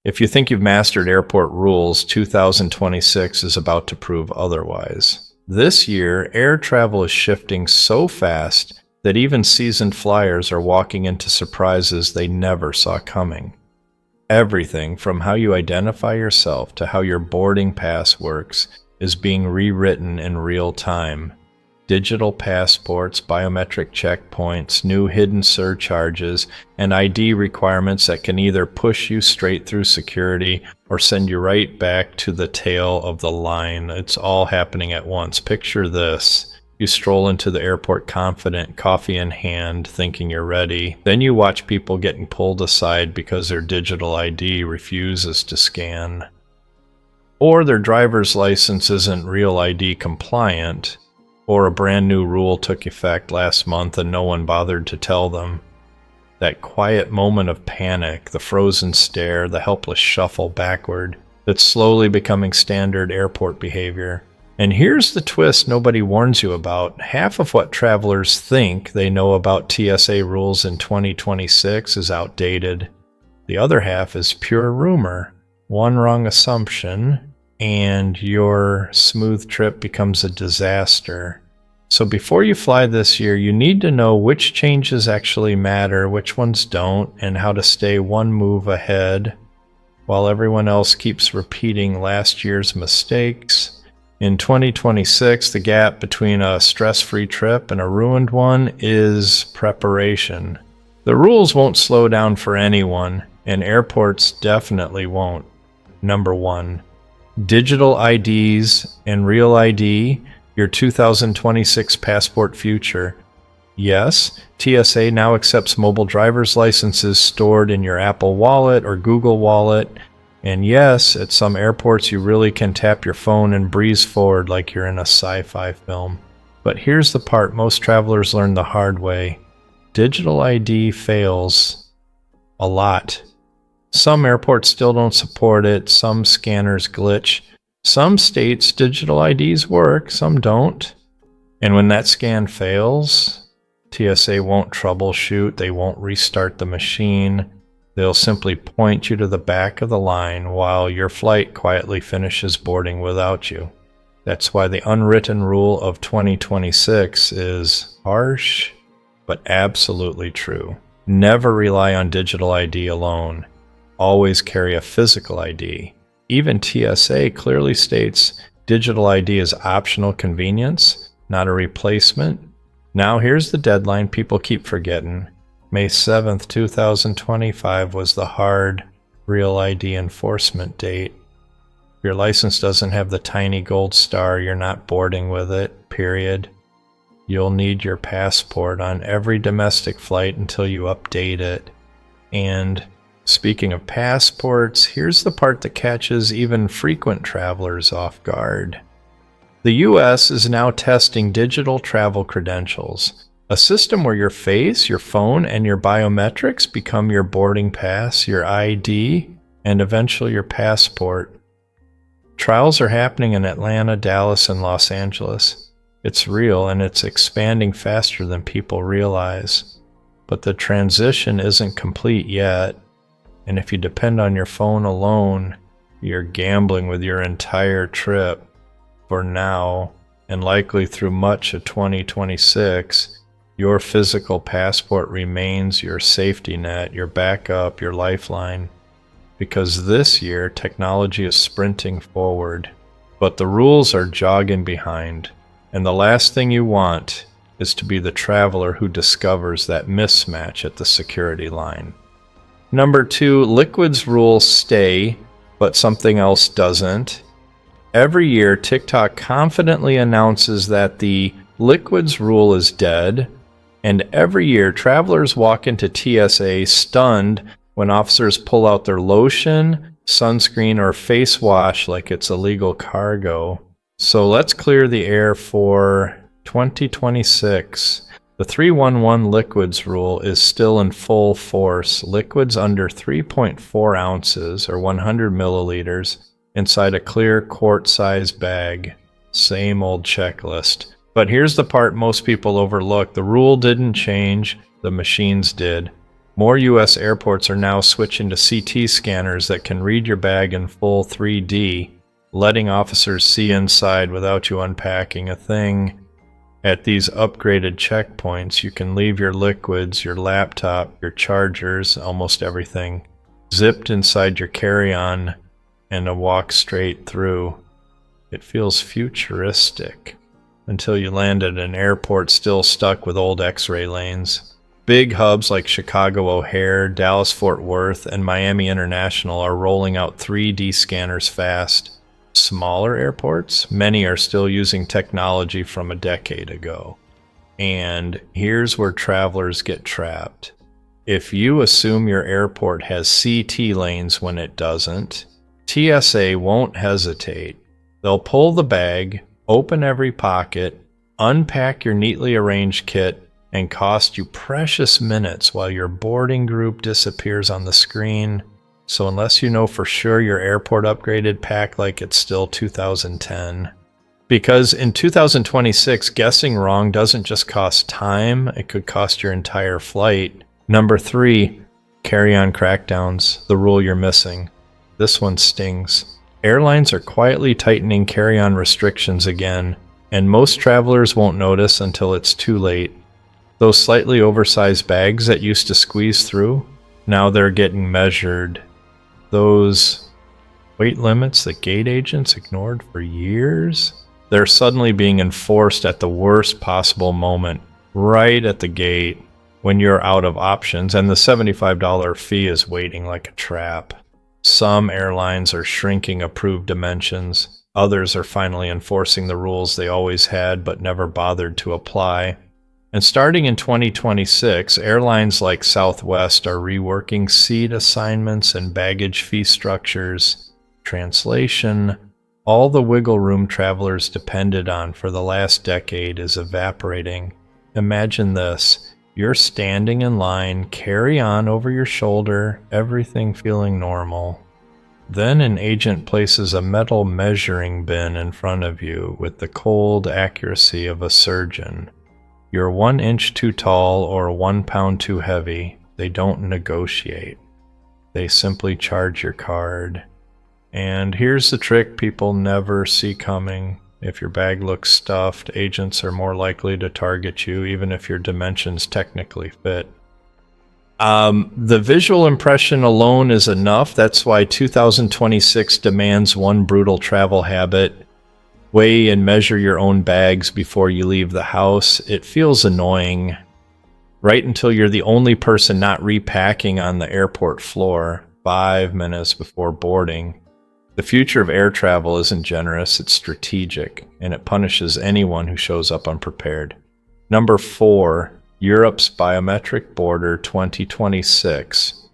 If you think you've mastered airport rules, 2026 is about to prove otherwise. This year, air travel is shifting so fast that even seasoned flyers are walking into surprises they never saw coming. Everything from how you identify yourself to how your boarding pass works is being rewritten in real time. Digital passports, biometric checkpoints, new hidden surcharges, and ID requirements that can either push you straight through security or send you right back to the tail of the line. It's all happening at once. Picture this. You stroll into the airport confident, coffee in hand, thinking you're ready. Then you watch people getting pulled aside because their digital ID refuses to scan. Or their driver's license isn't real ID compliant. Or a brand new rule took effect last month and no one bothered to tell them. That quiet moment of panic, the frozen stare, the helpless shuffle backward, that's slowly becoming standard airport behavior. And here's the twist nobody warns you about. Half of what travelers think they know about TSA rules in 2026 is outdated. The other half is pure rumor. One wrong assumption, and your smooth trip becomes a disaster. So before you fly this year, you need to know which changes actually matter, which ones don't, and how to stay one move ahead while everyone else keeps repeating last year's mistakes. In 2026, the gap between a stress-free trip and a ruined one is preparation. The rules won't slow down for anyone, and airports definitely won't. Number 1. Digital IDs and real ID, your 2026 passport future. Yes, TSA now accepts mobile driver's licenses stored in your Apple Wallet or Google Wallet. And yes, at some airports you really can tap your phone and breeze forward like you're in a sci-fi film. But here's the part most travelers learn the hard way. Digital ID fails a lot. Some airports still don't support it, some scanners glitch. Some states digital IDs work, some don't. And when that scan fails, TSA won't troubleshoot, they won't restart the machine. They'll simply point you to the back of the line while your flight quietly finishes boarding without you. That's why the unwritten rule of 2026 is harsh, but absolutely true. Never rely on digital ID alone. Always carry a physical ID. Even TSA clearly states digital ID is optional convenience, not a replacement. Now here's the deadline people keep forgetting. May 7th, 2025 was the hard real ID enforcement date. If your license doesn't have the tiny gold star, you're not boarding with it, period. You'll need your passport on every domestic flight until you update it. And speaking of passports, here's the part that catches even frequent travelers off guard. The US is now testing digital travel credentials, a system where your face, your phone, and your biometrics become your boarding pass, your ID, and eventually your passport. Trials are happening in Atlanta, Dallas, and Los Angeles. It's real, and it's expanding faster than people realize. But the transition isn't complete yet. And if you depend on your phone alone, you're gambling with your entire trip. For now, and likely through much of 2026, your physical passport remains your safety net, your backup, your lifeline. Because this year, technology is sprinting forward, but the rules are jogging behind. And the last thing you want is to be the traveler who discovers that mismatch at the security line. Number 2, liquids rules stay, but something else doesn't. Every year, TikTok confidently announces that the liquids rule is dead, and every year, travelers walk into TSA stunned when officers pull out their lotion, sunscreen, or face wash like it's illegal cargo. So let's clear the air for 2026. The 311 liquids rule is still in full force. Liquids under 3.4 ounces or 100 milliliters inside a clear quart-sized bag. Same old checklist. But here's the part most people overlook. The rule didn't change, the machines did. More U.S. airports are now switching to CT scanners that can read your bag in full 3D, letting officers see inside without you unpacking a thing. At these upgraded checkpoints, you can leave your liquids, your laptop, your chargers, almost everything, zipped inside your carry-on and walk straight through. It feels futuristic until you land at an airport still stuck with old X-ray lanes. Big hubs like Chicago O'Hare, Dallas Fort Worth, and Miami International are rolling out 3D scanners fast. Smaller airports, many are still using technology from a decade ago. And here's where travelers get trapped. If you assume your airport has CT lanes when it doesn't, TSA won't hesitate. They'll pull the bag, open every pocket, unpack your neatly arranged kit, and cost you precious minutes while your boarding group disappears on the screen. So unless you know for sure your airport upgraded, pack like it's still 2010. Because in 2026, guessing wrong doesn't just cost time, it could cost your entire flight. Number 3, carry-on crackdowns, the rule you're missing. This one stings. Airlines are quietly tightening carry-on restrictions again, and most travelers won't notice until it's too late. Those slightly oversized bags that used to squeeze through, now they're getting measured. Those weight limits that gate agents ignored for years, they're suddenly being enforced at the worst possible moment, right at the gate when you're out of options, and the $75 fee is waiting like a trap. Some airlines are shrinking approved dimensions. Others are finally enforcing the rules they always had but never bothered to apply. And starting in 2026, airlines like Southwest are reworking seat assignments and baggage fee structures. Translation: all the wiggle room travelers depended on for the last decade is evaporating. Imagine this. You're standing in line, carry on over your shoulder, everything feeling normal. Then an agent places a metal measuring bin in front of you with the cold accuracy of a surgeon. You're 1 inch too tall or 1 pound too heavy. They don't negotiate. They simply charge your card. And here's the trick people never see coming. If your bag looks stuffed, agents are more likely to target you, even if your dimensions technically fit. The visual impression alone is enough. That's why 2026 demands one brutal travel habit. Weigh and measure your own bags before you leave the house. It feels annoying, right until you're the only person not repacking on the airport floor 5 minutes before boarding. The future of air travel isn't generous, it's strategic, and it punishes anyone who shows up unprepared. Number 4, Europe's Biometric Border 2026.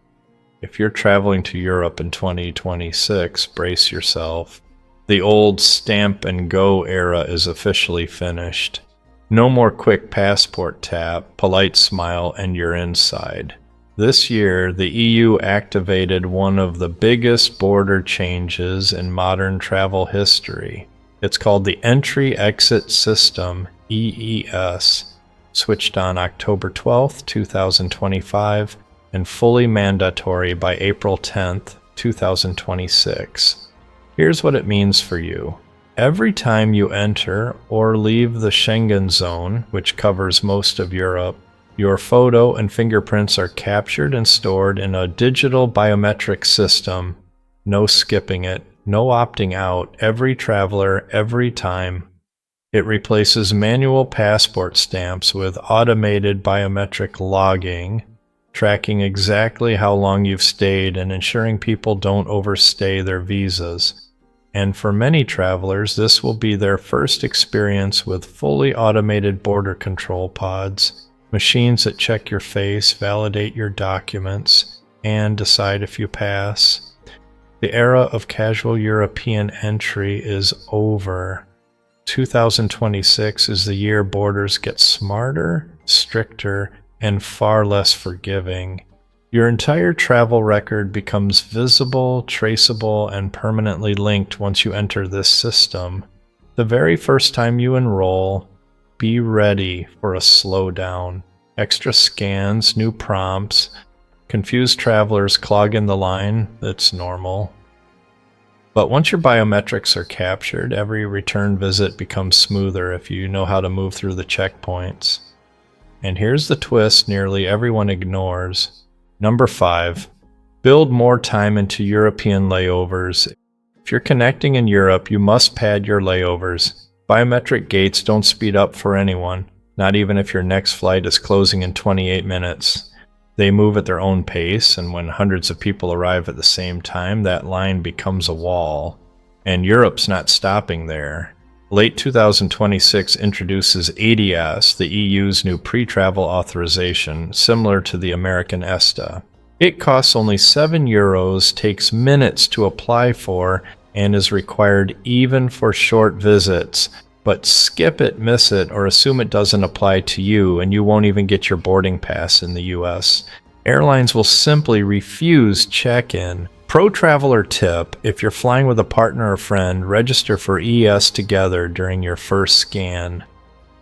If you're traveling to Europe in 2026, brace yourself. The old stamp and go era is officially finished. No more quick passport tap, polite smile, and you're inside. This year, the EU activated one of the biggest border changes in modern travel history. It's called the Entry-Exit System, EES, switched on October 12, 2025, and fully mandatory by April 10, 2026. Here's what it means for you. Every time you enter or leave the Schengen zone, which covers most of Europe, your photo and fingerprints are captured and stored in a digital biometric system. No skipping it, no opting out, every traveler, every time. It replaces manual passport stamps with automated biometric logging, tracking exactly how long you've stayed and ensuring people don't overstay their visas. And for many travelers, this will be their first experience with fully automated border control pods, machines that check your face, validate your documents, and decide if you pass. The era of casual European entry is over. 2026 is the year borders get smarter, stricter, and far less forgiving. Your entire travel record becomes visible, traceable, and permanently linked once you enter this system. The very first time you enroll, be ready for a slowdown. Extra scans, new prompts, confused travelers clogging the line, that's normal. But once your biometrics are captured, every return visit becomes smoother if you know how to move through the checkpoints. And here's the twist nearly everyone ignores. Number 5, build more time into European layovers. If you're connecting in Europe, you must pad your layovers. Biometric gates don't speed up for anyone, not even if your next flight is closing in 28 minutes. They move at their own pace, and when hundreds of people arrive at the same time, that line becomes a wall. And Europe's not stopping there. Late 2026 introduces ADIAS, the EU's new pre-travel authorization, similar to the American ESTA. It costs only €7, takes minutes to apply for, and is required even for short visits. But skip it, miss it, or assume it doesn't apply to you, and you won't even get your boarding pass in the US. Airlines will simply refuse check-in. Pro traveler tip: if you're flying with a partner or friend, register for ES together during your first scan.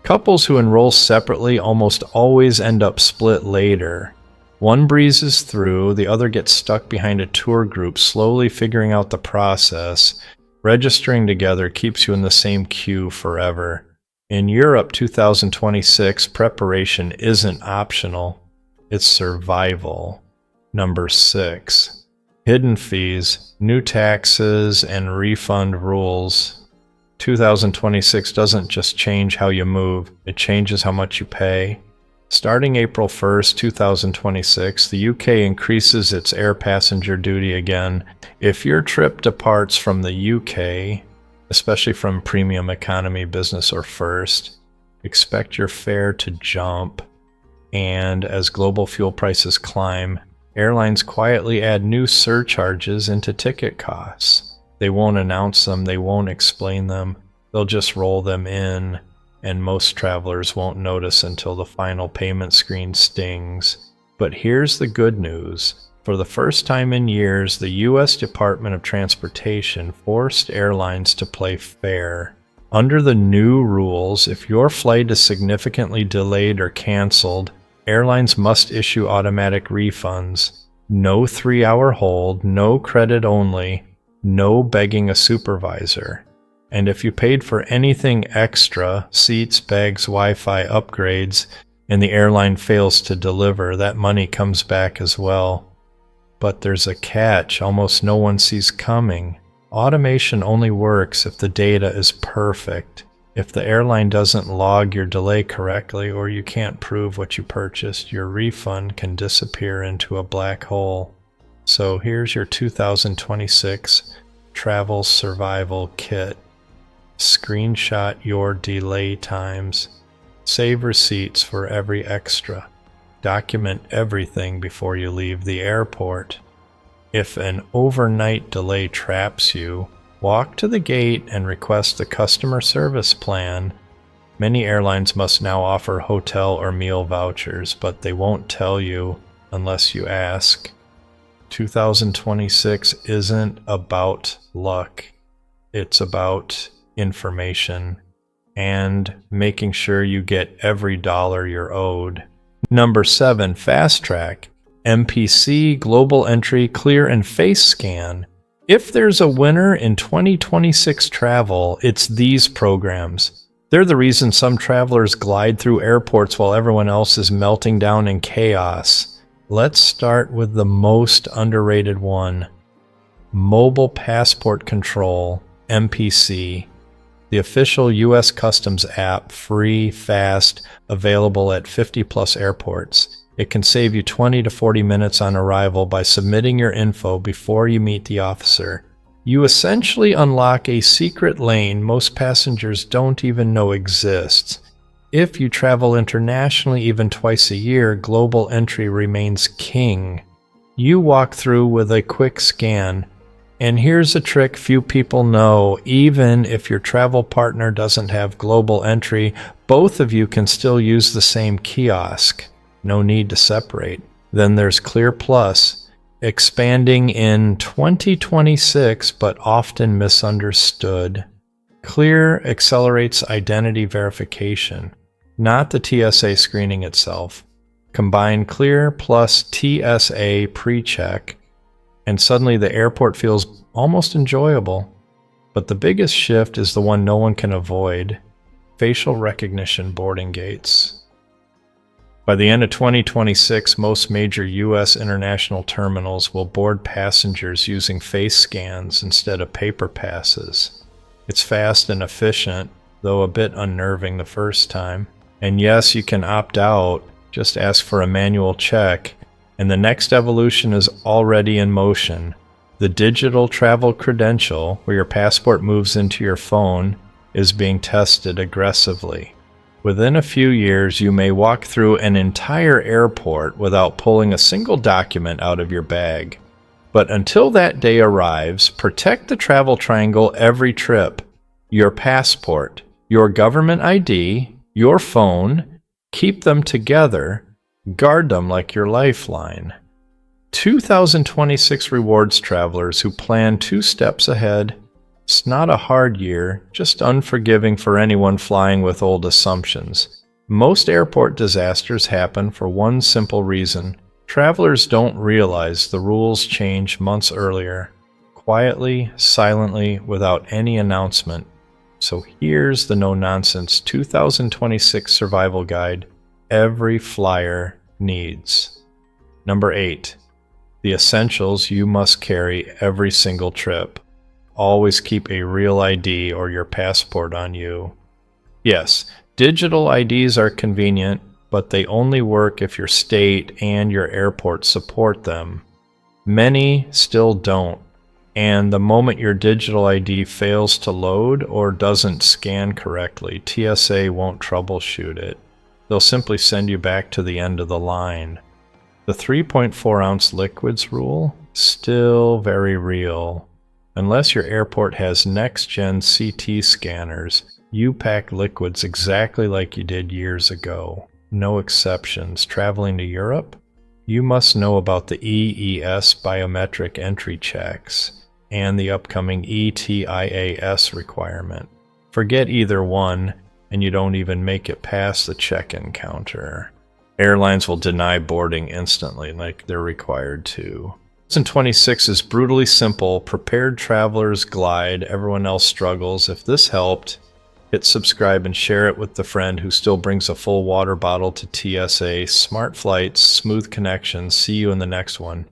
Couples who enroll separately almost always end up split later. One breezes through, the other gets stuck behind a tour group slowly figuring out the process. Registering together keeps you in the same queue forever. In Europe 2026, preparation isn't optional, it's survival. Number 6, hidden fees, new taxes, and refund rules. 2026 doesn't just change how you move, it changes how much you pay. Starting April 1st, 2026, the UK increases its air passenger duty again. If your trip departs from the UK, especially from premium economy, business, or first, expect your fare to jump. And as global fuel prices climb, airlines quietly add new surcharges into ticket costs. They won't announce them, they won't explain them, they'll just roll them in. And most travelers won't notice until the final payment screen stings. But here's the good news. For the first time in years, the U.S. Department of Transportation forced airlines to play fair. Under the new rules, if your flight is significantly delayed or canceled, airlines must issue automatic refunds. No 3-hour hold, no credit only, no begging a supervisor. And if you paid for anything extra, seats, bags, Wi-Fi upgrades, and the airline fails to deliver, that money comes back as well. But there's a catch almost no one sees coming. Automation only works if the data is perfect. If the airline doesn't log your delay correctly, or you can't prove what you purchased, your refund can disappear into a black hole. So here's your 2026 Travel Survival Kit. Screenshot your delay times. Save receipts for every extra. Document everything before you leave the airport. If an overnight delay traps you, walk to the gate and request the customer service plan. Many airlines must now offer hotel or meal vouchers, but they won't tell you unless you ask. 2026 isn't about luck. It's about information and making sure you get every dollar you're owed. Number 7, Fast Track, MPC, Global Entry, Clear, and Face Scan. If there's a winner in 2026 travel, it's these programs. They're the reason some travelers glide through airports while everyone else is melting down in chaos. Let's start with the most underrated one. Mobile Passport Control, MPC. The official U.S. Customs app, free, fast, available at 50+ airports. It can save you 20 to 40 minutes on arrival by submitting your info before you meet the officer. You essentially unlock a secret lane most passengers don't even know exists. If you travel internationally even twice a year, Global Entry remains king. You walk through with a quick scan. And here's a trick few people know: even if your travel partner doesn't have Global Entry, both of you can still use the same kiosk. No need to separate. Then there's Clear Plus, expanding in 2026 but often misunderstood. Clear accelerates identity verification, not the TSA screening itself. Combine clear plus TSA pre-check, and suddenly the airport feels almost enjoyable. But the biggest shift is the one no one can avoid: facial recognition boarding gates. By the end of 2026, most major U.S. international terminals will board passengers using face scans instead of paper passes. It's fast and efficient, though a bit unnerving the first time. And yes, you can opt out, just ask for a manual check, and the next evolution is already in motion. The digital travel credential, where your passport moves into your phone, is being tested aggressively. Within a few years, you may walk through an entire airport without pulling a single document out of your bag. But until that day arrives, protect the travel triangle every trip: your passport, your government ID, your phone. Keep them together. Guard them like your lifeline. 2026 rewards travelers who plan 2 steps ahead. It's not a hard year, just unforgiving for anyone flying with old assumptions. Most airport disasters happen for one simple reason: travelers don't realize the rules change months earlier, quietly, silently, without any announcement. So here's the no-nonsense 2026 survival guide every flyer needs. Number 8. The essentials you must carry every single trip. Always keep a real ID or your passport on you. Yes, digital IDs are convenient, but they only work if your state and your airport support them. Many still don't, and the moment your digital ID fails to load or doesn't scan correctly, TSA won't troubleshoot it. They'll simply send you back to the end of the line. The 3.4-ounce liquids rule? Still very real. Unless your airport has next-gen CT scanners, you pack liquids exactly like you did years ago. No exceptions. Traveling to Europe? You must know about the EES biometric entry checks and the upcoming ETIAS requirement. Forget either one, and you don't even make it past the check-in counter. Airlines will deny boarding instantly, like they're required to. 2026 is brutally simple. Prepared travelers glide, everyone else struggles. If this helped, hit subscribe and share it with the friend who still brings a full water bottle to TSA. Smart flights, smooth connections. See you in the next one.